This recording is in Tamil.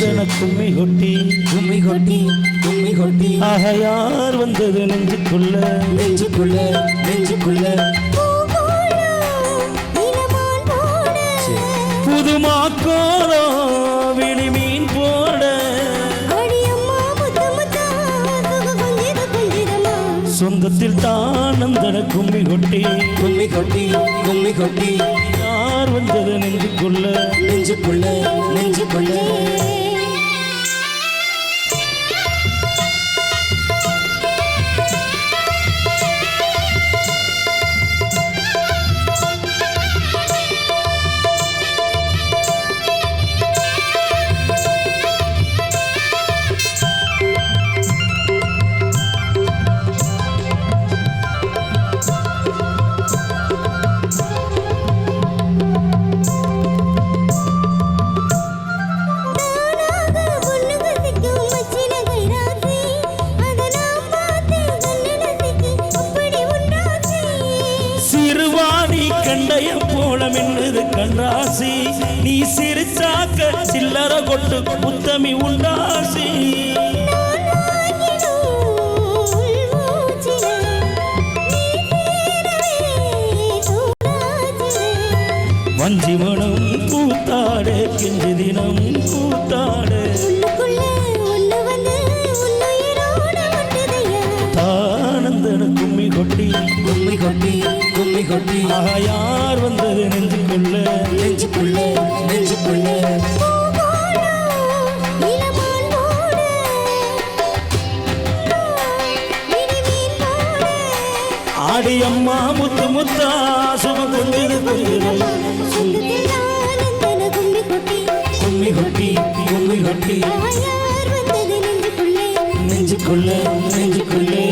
ஆனந்தன கும்மி கொட்டி கும்மி கொட்டி கும்மி கொட்டி ஆக யார் வந்தது நெஞ்சுக்குள்ள நெஞ்சுக்குள்ள நெஞ்சுக்குள்ள புதுமாக்கோரோ விழி மீன் போட சொந்தத்தில் தானந்தன கும்மி கொட்டி கும்மி கொட்டி கும்மி கொட்டி யார் வந்தது நெஞ்சுக்குள்ள நெஞ்சுக்குள்ள நெஞ்சுக்குள்ள கண்டைய போல மின்னுது கண்டாசி நீ சிரிச்சாக்க சில்லற கொட்டு புத்தமி உண்டாசி வஞ்சிமணம் கூத்தாடு கிஞ்சி தினம் கூத்தாடு தானந்தன கும்மி கொட்டி கும்மி கொட்டி கும்மி கொட்டி ஆக யார் வந்தது நெஞ்சுக்குள்ள நெஞ்சுக்குள்ள நெஞ்சுக்குள்ள ஆடி அம்மா முத்து முத்தா சும கொஞ்சது கொஞ்சது கும்மி கொட்டி கும்மி கொட்டி நெஞ்சுக்குள்ள நெஞ்சுக்குள்ளே